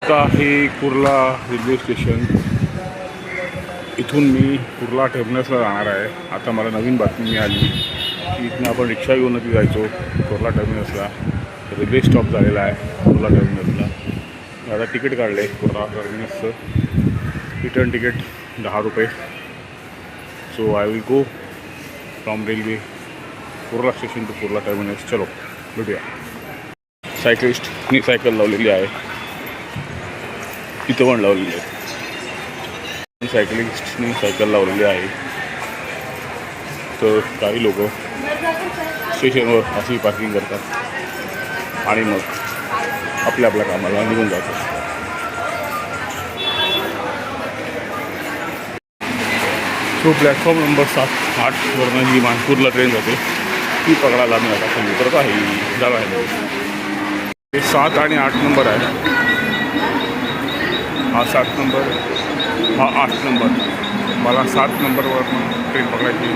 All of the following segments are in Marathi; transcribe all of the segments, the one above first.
आता हे कुर्ला रेल्वे स्टेशन. इथून मी कुर्ला टर्मिनसला जाणार आहे. आता मला नवीन बातमी मिळाली की इथून आपण रिक्षा घेऊन नक्की जायचो कुर्ला टर्मिनसला. रेल्वे स्टॉप झालेला आहे कुर्ला टर्मिनसला. आता तिकीट काढलं आहे कुर्ला टर्मिनसचं. रिटर्न तिकीट 10 रुपये. So I will go from railway Kurla station to Kurla terminus. चलो भेटूया. सायकलिस्टनी सायकल लावलेली आहे, इथं पण लावलेली आहे. सायकलिस्टनी सायकल लावलेली आहे. तर काही लोक स्टेशनवर अशी पार्किंग करतात आणि मग आपल्या आपल्या कामाला निघून जातात. सो प्लॅटफॉर्म नंबर 7-8वरनं जी मानपूरला ट्रेन जाते ती पकडायला मी आता खाली उतरत आहे. जागा आहे हे 7 आणि 8 नंबर आहे. हा 7 नंबर, हा 8 नंबर. मला 7 नंबरवरनं ट्रेन पकडायची.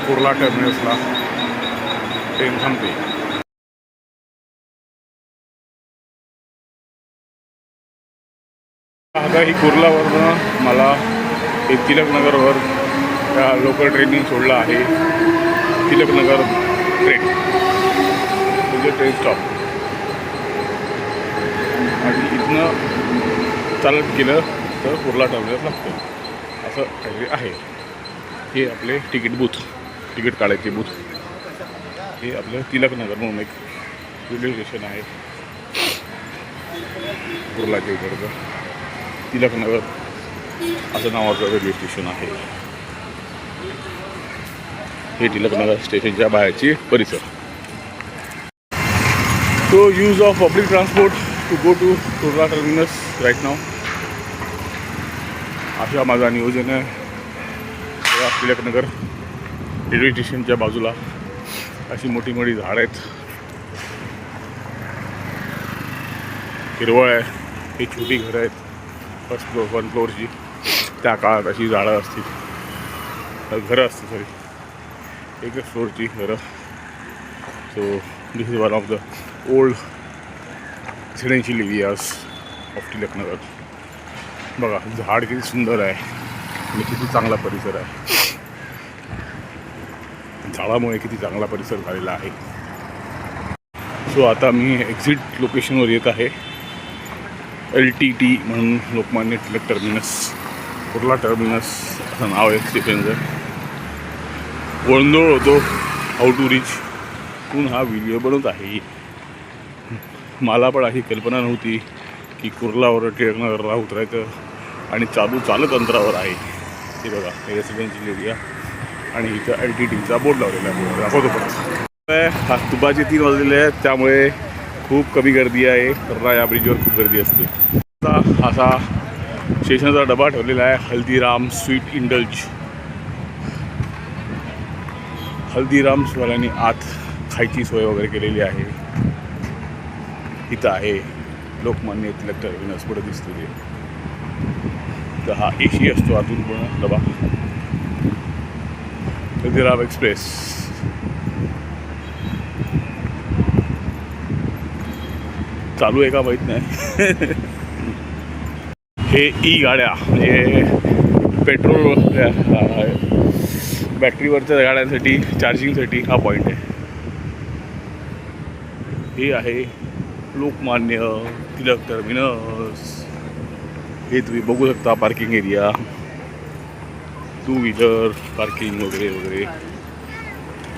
कुर्ला टर्मिनसला ट्रेन थांबते. आता ही कुर्लावरनं मला हे तिलकनगरवर त्या लोकल ट्रेननी सोडलं आहे. तिलकनगर ट्रेन म्हणजे ट्रेन स्टॉप. आणि इथनं चालत गेलं तर कुर्ला टर्मिनस लागतं असं काहीतरी आहे. हे आपले तिकीट बूथ, तिकीट काढायचे बूथ. हे आपलं तिलकनगर म्हणून एक रेल्वे स्टेशन आहे कुर्लाच्या इकडचं. तिलकनगर असं नावाचं रेल्वे स्टेशन आहे. हे तिलकनगर स्टेशनच्या बाहेरची परिसर. To use of public transport to go to Kurla terminus right now माझा नियोजन आहे. तिलकनगर रेल्वे स्टेशनच्या बाजूला अशी मोठी मोठी झाडं आहेत, हिरवळ आहे. ही छोटी घरं आहेत फर्स्ट फ्लोअर 1 फ्लोअरची. त्या काळात अशी झाडं असतील, घरं असतील, सॉरी एकच फ्लोअरची घरं. So this is one of the old residential areas of Tilaknagar. बघा झाड किती सुंदर आहे आणि किती चांगला परिसर आहे. झाडामुळे किती चांगला परिसर झालेला आहे. सो आता मी एक्झिट लोकेशनवर येत आहे. LTT म्हणून लोकमान्य टिळक टर्मिनस, कुर्ला टर्मिनस असं नाव आहे स्टेशनचं. गोंधळ होतो हाऊ टू रीच म्हणून हा व्हिडिओ बनवत आहे. मला पण अशी कल्पना नव्हती की कुर्लावर टिळकनगरला उतरायचं आणि चालत अंतरावर आहे. हे बघा हे रेसिडेन्शियल एरिया आणि इथं LTTचा बोर्ड लावलेला आहे. दाखवतो परत. दुपारचे 3 वाजलेले आहेत त्यामुळे खूप कमी गर्दी आहे. कुर्ला या ब्रिजवर खूप गर्दी असते. असा स्टेशनचा डबा ठेवलेला आहे हल्दीराम स्वीट इंडल्ज. हल्दीराम्सवाल्यांनी आत खायची सोय वगैरे केलेली आहे. इथं आहे लोकमान्य टिळक टर्मिनस पुढे दिसतो ते. तर हा AC असतो आतून पूर्ण डबा. हल्दीराम एक्सप्रेस. चालू आहे का माहीत नाही. हे गाड्या म्हणजे पेट्रोल बॅटरीवरच्या गाड्यांसाठी चार्जिंगसाठी हा पॉईंट आहे. हे आहे लोकमान्य टिळक टर्मिनस. हे तुम्ही बघू शकता पार्किंग एरिया, 2 व्हीलर पार्किंग वगैरे वगैरे.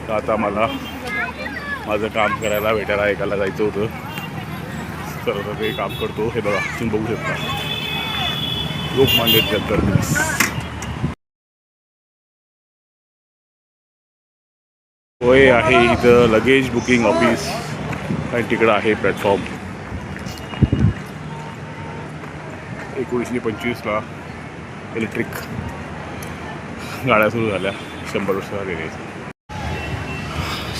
तर आता मला माझं काम करायला भेटायला एकाला जायचं होतं, तर आता ते काम करतो. हे बघा तुम्ही बघू शकता लोकमान्य टिळक टर्मिनस. होय आहे इथं लगेज बुकिंग ऑफिस आणि तिकडं आहे प्लॅटफॉर्म. 1925ला इलेक्ट्रिक गाड्या सुरू झाल्या, 100 वर्ष झालेले.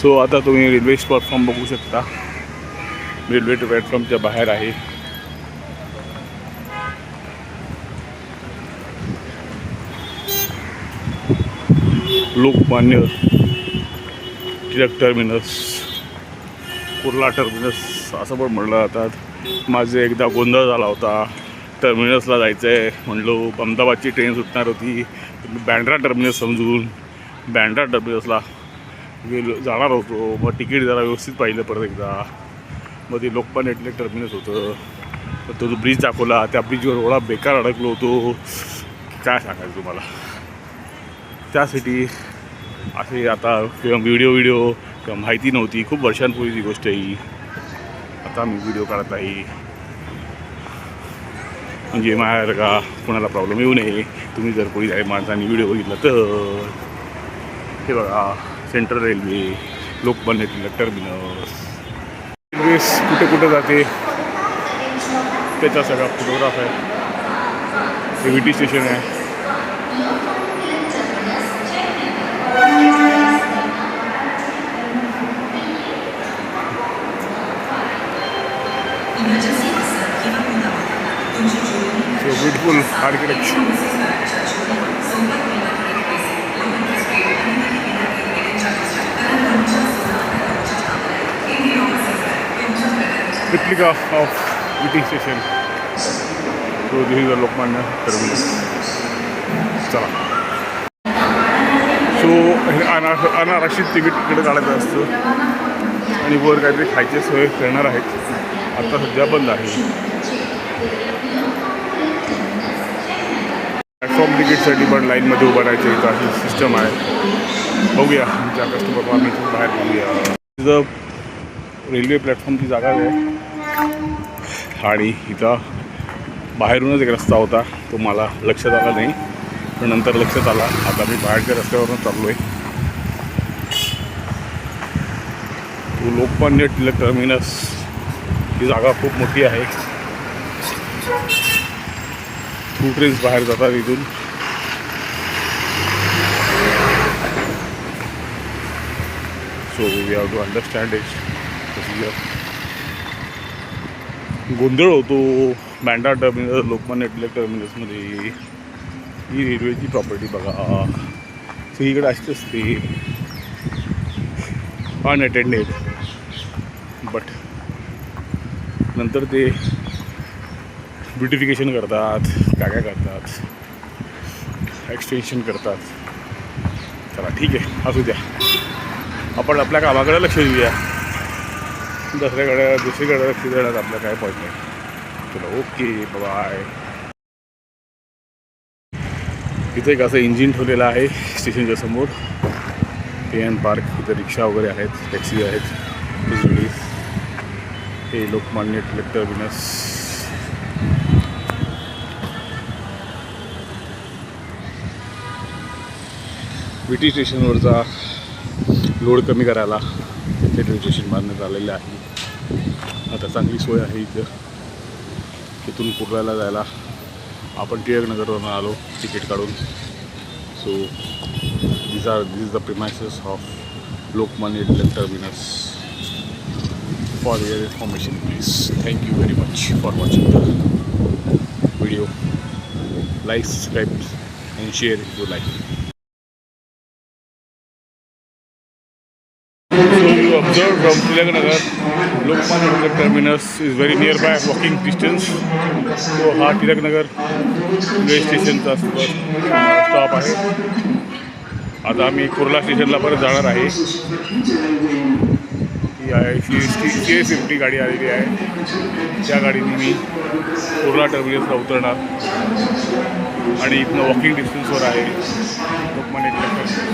सो आता तुम्ही रेल्वे प्लॅटफॉर्म बघू शकता. रेल्वे प्लॅटफॉर्मच्या बाहेर आहे. लोकमान्य टिळक टर्मिनस, कुर्ला टर्मिनस असं पण म्हणलं जातात. माझे एकदा गोंधळ झाला होता. टर्मिनसला जायचं आहे म्हणलो, अहमदाबादची ट्रेन सुटणार होती. बँड्रा टर्मिनस समजून बँड्रा टर्मिनसला गेलो जाणार होतो. मग तिकीट जरा व्यवस्थित पाहिलं परत एकदा. मग ते लोकमान्य टिळक टर्मिनस होतं. तर तो जो ब्रिज दाखवला, त्या ब्रिजवर एवढा बेकार अडकलो होतो काय सांगायचं तुम्हाला. त्यासाठी असे आता किंवा व्हिडिओ किंवा माहिती नव्हती. खूप वर्षांपूर्वीची गोष्ट आहे ही. आता मी व्हिडिओ काढत आहे म्हणजे माझ्यासारखा कोणाला प्रॉब्लेम येऊ नये. तुम्ही जर कोणी आहे माणसांनी व्हिडिओ बघितला तर हे बघा, central railway, Lokmanya Tilak terminus. Railways कुठे कुठे जाते त्याचा सगळा फोटोग्राफ आहे. हे VT स्टेशन आहे. So beautiful architecture. Replica of VT station. So this is the Lokmanya terminus. चला. सो अनारक्षित तिकीट तिकडे काढायचं असतं आणि वर काहीतरी खायची सोय करणार आहेत. आता सध्या बंद आहे. प्लॅटफॉर्म तिकीटसाठी पण लाईनमध्ये उभं राहायचं इथं अशी सिस्टम आहे. बघूया आमच्या कस्टमरला आम्ही बाहेर बघूया. तिथं रेल्वे प्लॅटफॉर्मची जागा आहे आणि इथं बाहेरूनच एक रस्ता होता. तो मला लक्षात आला नाही, पण नंतर लक्षात आला. आता मी बाहेरच्या रस्त्यावरून चाललो आहे. तो लोकमान्य टिळक टर्मिनस ही जागा खूप मोठी आहे. थ्रू ट्रेन्स बाहेर जातात इथून. So we have to understand it procedure. गोंधळ होतो बँड्रा टर्मिनस लोकमान्य टिळक टर्मिनसमध्ये. ही रेल्वेची प्रॉपर्टी बघा, सगळीकडे अशीच असते, अनअटेंडेड. बट नंतर ते ब्युटिफिकेशन करतात, काय करतात, एक्सटेन्शन करतात. चला ठीक आहे, असू द्या. आपण आपल्या कामाकडे लक्ष देऊया, दुसरीकडे लक्ष देण्यात आपलं काय पॉईंट नाही. चलो ओके, बाय. इथं एक असं इंजिन ठेवलेलं आहे स्टेशनच्या समोर. एन पार्क, इथं रिक्षा वगैरे आहेत, टॅक्सी आहेत, फॅसिलिटीज. हे लोकमान्य टिळक टर्मिनस. VT स्टेशनवरचा लोड कमी करायला रेल्वे स्टेशन बांधण्यात आलेलं आहे. आता चांगली सोय आहे इथं. इथून कुर्ल्याला जायला आपण टिळकनगरवरून आलो तिकीट काढून. So this is the premises of Lokmanya Tilak terminus. For your information please. Thank you very much for watching the video. Like, subscribe and share if you like. So you observe from Tilaknagar, Lokmanya Tilak terminus is very nearby, walking distance. So हा टिळकनगर रेल्वे स्टेशनचा स्टॉप आहे. आता आम्ही कुर्ला स्टेशनला परत जाणार आहे. ही आहे CA50 गाडी आलेली आहे. त्या गाडीने मी कुर्ला टर्मिनसला उतरणार आणि इथनं वॉकिंग डिस्टन्सवर आहे लोकमान्य टिळक टर्मिनस.